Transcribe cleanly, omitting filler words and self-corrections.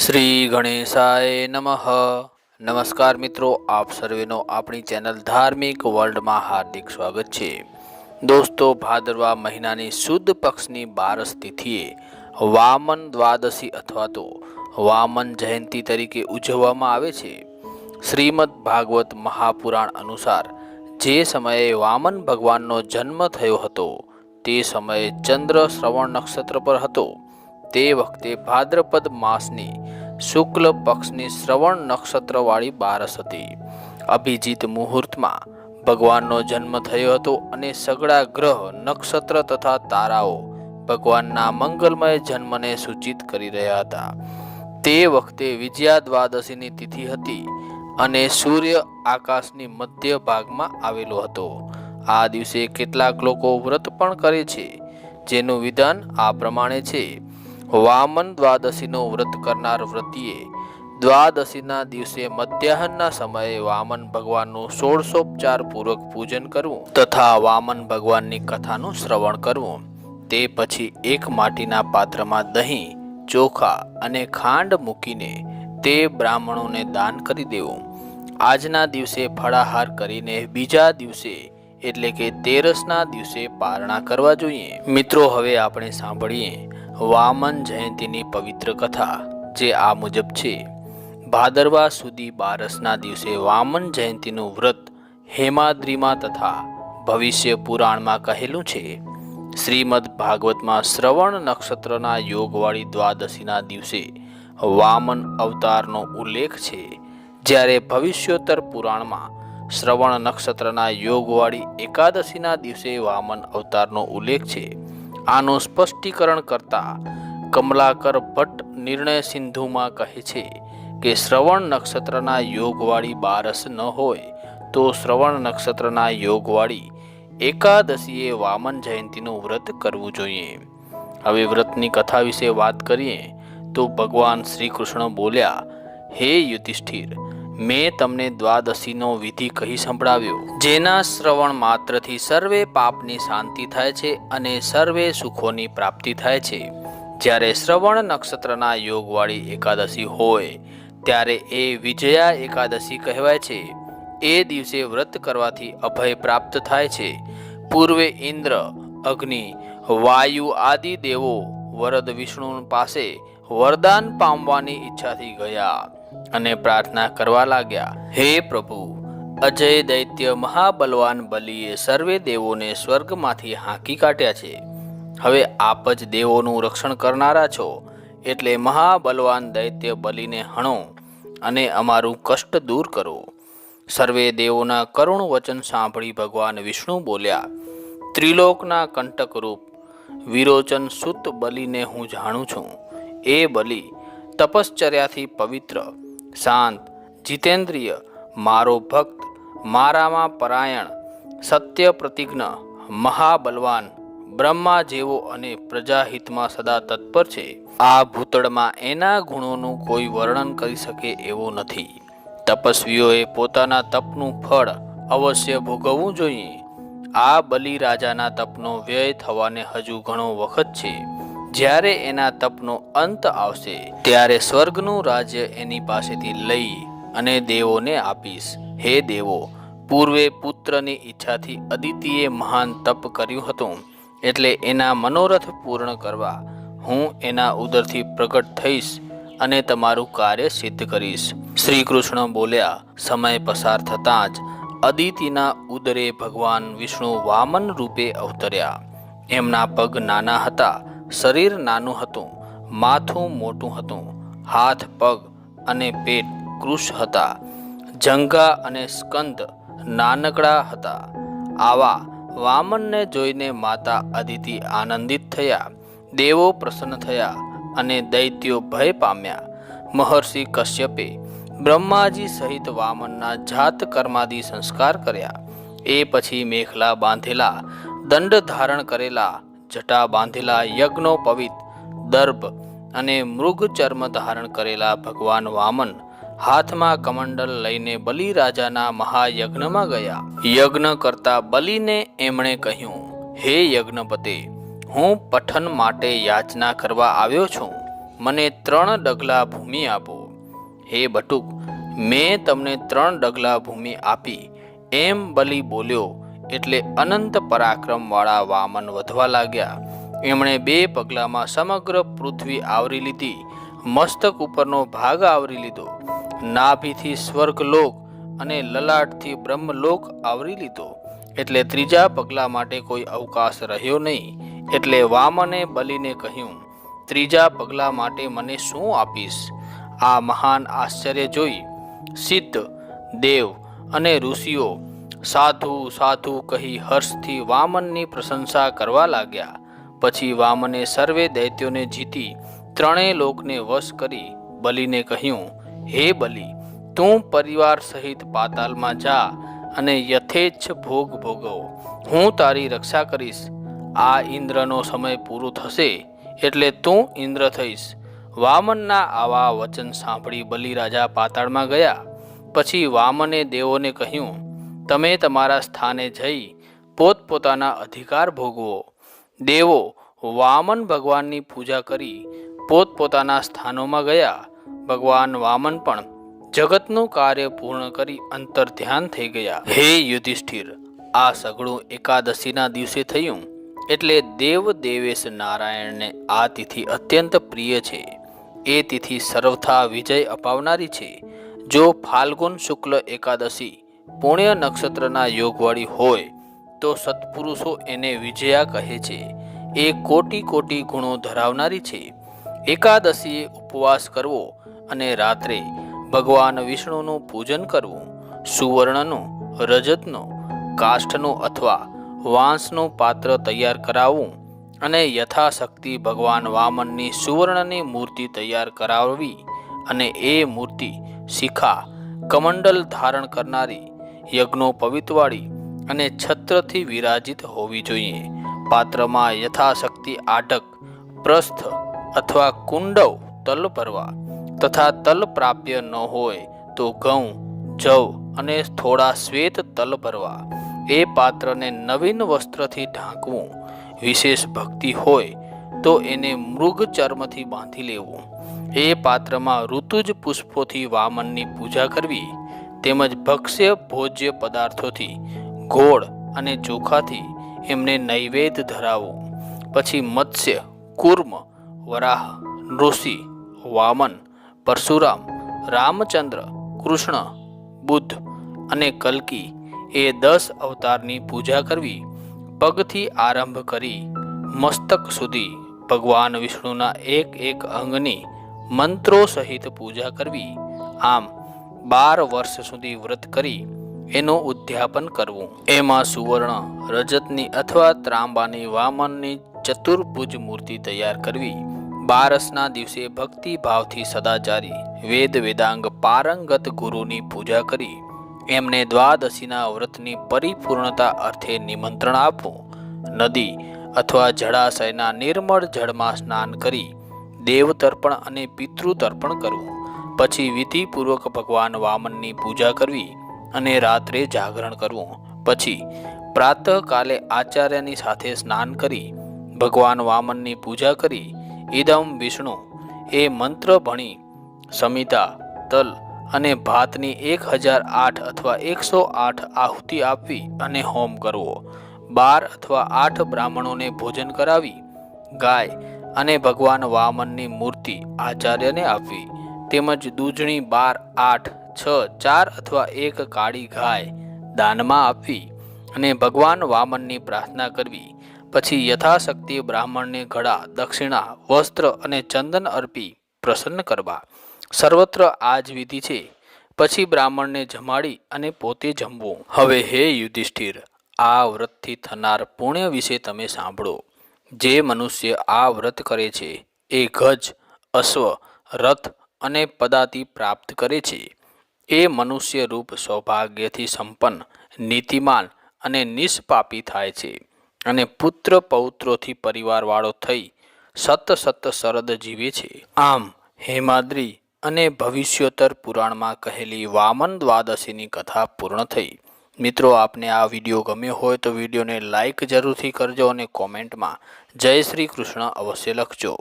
શ્રી ગણેશાય નમઃ। નમસ્કાર મિત્રો, આપ સર્વેનો આપણી ચેનલ ધાર્મિક વર્લ્ડમાં હાર્દિક સ્વાગત છે। દોસ્તો, ભાદરવા મહિનાની સુદ પક્ષની 12 તિથિએ વામન દ્વાદશી અથવા તો વામન જયંતિ તરીકે ઉજવવામાં આવે છે। શ્રીમદ ભાગવત મહાપુરાણ અનુસાર જે સમયે વામન ભગવાનનો જન્મ થયો હતો તે સમયે ચંદ્ર શ્રવણ નક્ષત્ર પર હતો। તે વખતે ભાદ્રપદ માસની શુક્લ પક્ષની શ્રવણ નક્ષત્રવાળી 12 હતી। અભિજીત મુહૂર્તમાં ભગવાનનો જન્મ થયો હતો અને સગળા ગ્રહ, નક્ષત્ર તથા તારાઓ ભગવાનના મંગલમય જન્મને સૂચિત કરી રહ્યા હતા। તે વખતે વિજયા દ્વાદશીની તિથિ હતી અને સૂર્ય આકાશની મધ્ય ભાગમાં આવેલો હતો। આ દિવસે કેટલાક લોકો વ્રત પણ કરે છે, જેનું વિધાન આ પ્રમાણે છે। વામન દ્વાદશીનું વ્રત કરનાર વ્રતીએ દ્વાદશીના દિવસે મધ્યાહનના સમયે વામન ભગવાનનું ષોડશોપચાર પૂર્વક પૂજન કરવું તથા વામન ભગવાનની કથાનું શ્રવણ કરવું। તે પછી એક માટીના પાત્રમાં દહીં, ચોખા અને ખાંડ મૂકીને તે બ્રાહ્મણોને દાન કરી દેવું। આજના દિવસે ફળાહાર કરીને બીજા દિવસે એટલે કે તેરસના દિવસે પારણા કરવા જોઈએ। મિત્રો, હવે આપણે સાંભળીએ વામન જયંતિની પવિત્ર કથા, જે આ મુજબ છે। ભાદરવા સુધી 12ના દિવસે વામન જયંતિનું વ્રત હેમાદ્રીમાં તથા ભવિષ્ય પુરાણમાં કહેલું છે। શ્રીમદ ભાગવતમાં શ્રવણ નક્ષત્રના યોગવાળી દ્વાદશીના દિવસે વામન અવતારનો ઉલ્લેખ છે, જ્યારે ભવિષ્યોત્તર પુરાણમાં શ્રવણ નક્ષત્રના યોગવાળી એકાદશીના દિવસે વામન અવતારનો ઉલ્લેખ છે। આનું સ્પષ્ટીકરણ કરતા કમલાકર ભટ્ટ નિર્ણય સિંધુમાં કહે છે કે શ્રવણ નક્ષત્રના યોગવાળી 12 ન હોય તો શ્રવણ નક્ષત્રના યોગવાળી એકાદશીએ વામન જયંતિનું વ્રત કરવું જોઈએ। હવે વ્રતની કથા વિશે વાત કરીએ તો ભગવાન શ્રી કૃષ્ણ બોલ્યા, હે યુધિષ્ઠિર, મેં તમને દ્વાદશીનો વિધિ કહી સંભળાવ્યો, જેના શ્રવણ માત્રથી સર્વે પાપની શાંતિ થાય છે અને સર્વે સુખોની પ્રાપ્તિ થાય છે। જ્યારે શ્રવણ નક્ષત્રના યોગવાળી એકાદશી હોય ત્યારે એ વિજયા એકાદશી કહેવાય છે। એ દિવસે વ્રત કરવાથી અભય પ્રાપ્ત થાય છે। પૂર્વે ઇન્દ્ર, અગ્નિ, વાયુ આદિ દેવો વરદ વિષ્ણુ પાસે વરદાન પામવાની ઈચ્છાથી ગયા અને પ્રાર્થના કરવા લાગ્યા, હે પ્રભુ, અજય દૈત્ય મહાબલવાન બલિએ સર્વે દેવોને સ્વર્ગમાંથી હાંકી કાઢ્યા છે। હવે આપ જ દેવોનું રક્ષણ કરનારા છો, એટલે મહાબલવાન દૈત્ય બલિને હણો અને અમારું કષ્ટ દૂર કરો। સર્વે દેવોના કરુણ વચન સાંભળી ભગવાન વિષ્ણુ બોલ્યા, ત્રિલોકના કંટક રૂપ વિરોચન સુત બલિને હું જાણું છું। એ બલિ તપશ્ચર્યાથી પવિત્ર, શાંત, જીતેન્દ્રિય, મારો ભક્ત, મારામાં પરાયણ, સત્ય પ્રતિજ્ઞ, મહાબલવાન, બ્રહ્મા જેવો અને પ્રજાહિતમાં સદા તત્પર છે। આ ભૂતળમાં એના ગુણોનું કોઈ વર્ણન કરી શકે એવો નથી। તપસ્વીઓએ પોતાના તપનું ફળ અવશ્ય ભોગવવું જોઈએ। આ બલિ રાજાના તપનો વ્યય થવાને હજુ ઘણો વખત છે। જ્યારે એના તપનો અંત આવશે ત્યારે સ્વર્ગનું રાજ્ય એની પાસેથી લઈ અને દેવોને આપીશ। હે દેવો, પૂર્વે પુત્રની ઈચ્છાથી અદિતિએ મહાન તપ કર્યું હતું, એટલે એના મનોરથ પૂર્ણ કરવા હું એના ઉદરથી પ્રગટ થઈશ અને તમારું કાર્ય સિદ્ધ કરીશ। શ્રી કૃષ્ણ બોલ્યા, સમય પસાર થતાં જ અદિતિના ઉદરે ભગવાન વિષ્ણુ વામન રૂપે અવતર્યા। એમના પગ નાના હતા, શરીર નાનું હતું, માથું મોટું હતું, હાથ, પગ અને પેટ કૃશ હતા, જંઘા અને સ્કંદ નાનકડા હતા। આવા વામનને જોઈને માતા અદિતિ આનંદિત થયા, દેવો પ્રસન્ન થયા અને દૈત્યો ભય પામ્યા। મહર્ષિ કશ્યપે બ્રહ્માજી સહિત વામનના જાત કર્માદિ સંસ્કાર કર્યા। એ પછી મેખલા બાંધેલા, દંડ ધારણ કરેલા, જટા બાંધેલા, યજ્ઞોપવિત, દર્ભ અને મૃગ ચર્મ ધારણ કરેલા ભગવાન વામન હાથમાં કમંડલ લઈને બલિ રાજાના મહાયજ્ઞમાં ગયા। યજ્ઞ કરતા બલિને એમણે કહ્યું, હે યજ્ઞપતે, હું પઠન માટે યાચના કરવા આવ્યો છું। મને 3 ડગલા ભૂમિ આપો. હે બટુક, મેં તમને 3 ડગલા ભૂમિ આપી, એમ બલિ બોલ્યો એટલે અનંત પરાક્રમવાળા વામન વધવા લાગ્યા. એમણે 2 પગલામાં સમગ્ર પૃથ્વી આવરી લીધી, મસ્તક ઉપરનો ભાગ આવરી લીધો, નાભીથી સ્વર્ગલોક અને લલાટથી બ્રહ્મલોક આવરી લીધો. એટલે 3જા પગલા માટે કોઈ અવકાશ રહ્યો નહીં. એટલે વામને બલિને કહ્યું, 3જા પગલા માટે મને શું આપીશ? આ મહાન આશ્ચર્ય જોઈ સિદ્ધ, દેવ અને ઋષિઓ સાધુ સાધુ કહી હર્ષથી વામનની પ્રશંસા કરવા લાગ્યા. પછી વામને સર્વે દૈત્યોને જીતી 3 લોકને વશ કરી બલિને કહ્યું, હે બલિ, તું પરિવાર સહિત પાતાલમાં જા અને યથેચ્છ ભોગ ભોગવ. હું તારી રક્ષા કરીશ. આ ઇન્દ્રનો સમય પૂરો થશે એટલે તું ઇન્દ્ર થઈશ. વામનના આવા વચન સાંભળી બલિ રાજા પાતાળમાં ગયા. પછી વામને દેવોને કહ્યું, તમે તમારા સ્થાને જઈ પોતપોતાના અધિકાર ભોગવો. દેવો વામન ભગવાનની પૂજા કરી પોતપોતાના સ્થાનોમાં ગયા. ભગવાન વામન પણ જગતનું કાર્ય પૂર્ણ કરી અંતર ધ્યાન થઈ ગયા. હે યુધિષ્ઠિર, આ સગળું એકાદશીના દિવસે થયું. એટલે દેવ દેવેશ નારાયણને આ તિથિ અત્યંત પ્રિય છે. એ તિથિ સર્વથા વિજય અપાવનારી છે. જો ફાલ્ગુન શુક્લ એકાદશી પુણ્ય નક્ષત્રના યોગવાળી હોય તો સત્પુરુષો એને વિજયા કહે છે. એ કોટી કોટી ગુણો ધરાવનારી છે. એકાદશીએ ઉપવાસ કરવો અને રાત્રે ભગવાન વિષ્ણુનું પૂજન કરવું. સુવર્ણનું, રજતનું, કાષ્ઠનું અથવા વાંસનું પાત્ર તૈયાર કરાવવું અને યથાશક્તિ ભગવાન વામનની સુવર્ણની મૂર્તિ તૈયાર કરાવવી અને એ મૂર્તિ શિખા, કમંડલ ધારણ કરનારી, યજ્ઞોપવિતવાળી અને છત્રથી વિરાજિત હોવી જોઈએ. પાત્રમાં યથાશક્તિ આઢક, પ્રસ્થ અથવા કુંડવ તલ ભરવા તથા તલ પ્રાપ્ય ન હોય તો ઘઉં, જવ અને થોડા શ્વેત તલ ભરવા. એ પાત્રને નવીન વસ્ત્રથી ઢાંકવું. વિશેષ ભક્તિ હોય તો એને મૃગ ચર્મથી બાંધી લેવું. એ પાત્રમાં ઋતુજ પુષ્પોથી વામનની પૂજા કરવી. તેમજ ભક્ષ્ય ભોજ્ય પદાર્થોથી, ગોળ અને ચોખાથી એમને નૈવેદ્ય ધરાવવું. પછી મત્સ્ય, કૂર્મ, વરાહ, નૃષિ, વામન, પરશુરામ, રામચંદ્ર, કૃષ્ણ, બુદ્ધ અને કલ્કી એ 10 અવતારની પૂજા કરવી. પગથી આરંભ કરી મસ્તક સુધી ભગવાન વિષ્ણુના એક એક અંગની મંત્રો સહિત પૂજા કરવી. આમ 12 વર્ષ સુધી વ્રત કરી એનું ઉદ્યાપન કરવું. એમાં સુવર્ણ, રજતની અથવા ત્રાંબાની વામનની ચતુર્ભુજ મૂર્તિ તૈયાર કરવી. 12ના દિવસે ભક્તિ ભાવથી સદાચારી વેદ વેદાંગ પારંગત ગુરુની પૂજા કરી એમને દ્વાદશીના વ્રતની પરિપૂર્ણતા અર્થે નિમંત્રણ આપવું. નદી અથવા જળાશયના નિર્મળ જળમાં સ્નાન કરી દેવતર્પણ અને પિતૃતર્પણ કરવું. પછી વિધિપૂર્વક ભગવાન વામનની પૂજા કરવી અને રાત્રે જાગરણ કરવું. પછી પ્રાતઃકાલે આચાર્યની સાથે સ્નાન કરી ભગવાન વામનની પૂજા કરી ઇદમ વિષ્ણુ એ મંત્ર ભણી સમિતા, તલ અને ભાતની 1008 અથવા 108 આહુતિ આપવી અને હોમ કરવો. 12 અથવા 8 બ્રાહ્મણોને ભોજન કરાવી ગાય અને ભગવાન વામનની મૂર્તિ આચાર્યને આપવી. તેમજ દૂધણી 12, 8, 6, 4 અથવા 1 કાળી ગાય દાનમાં આપવી અને ભગવાન વામનની પ્રાર્થના કરવી. પછી યથાશક્તિ બ્રાહ્મણને ઘડા, દક્ષિણા, વસ્ત્ર અને ચંદન અર્પી પ્રસન્ન કરવા. સર્વત્ર આ જ વિધિ છે. પછી બ્રાહ્મણને જમાડી અને પોતે જમવું. હવે હે યુધિષ્ઠિર, આ વ્રતથી થનાર પુણ્ય વિશે તમે સાંભળો. જે મનુષ્ય આ વ્રત કરે છે એ ગજ, અશ્વ, રથ અને પદાતિ પ્રાપ્ત કરે છે. એ મનુષ્ય રૂપ સૌભાગ્યથી સંપન્ન, નીતિમાન અને નિષ્પાપી થાય છે અને પુત્ર પૌત્રોથી પરિવારવાળો થઈ સત શરદ જીવે છે. આમ હેમાદ્રી અને ભવિષ્યોત્તર પુરાણમાં કહેલી વામન દ્વાદશીની કથા પૂર્ણ થઈ. મિત્રો, આપને આ વિડીયો ગમ્યો હોય તો વિડીયોને લાઈક જરૂરથી કરજો અને કોમેન્ટમાં જય શ્રી કૃષ્ણ અવશ્ય લખજો.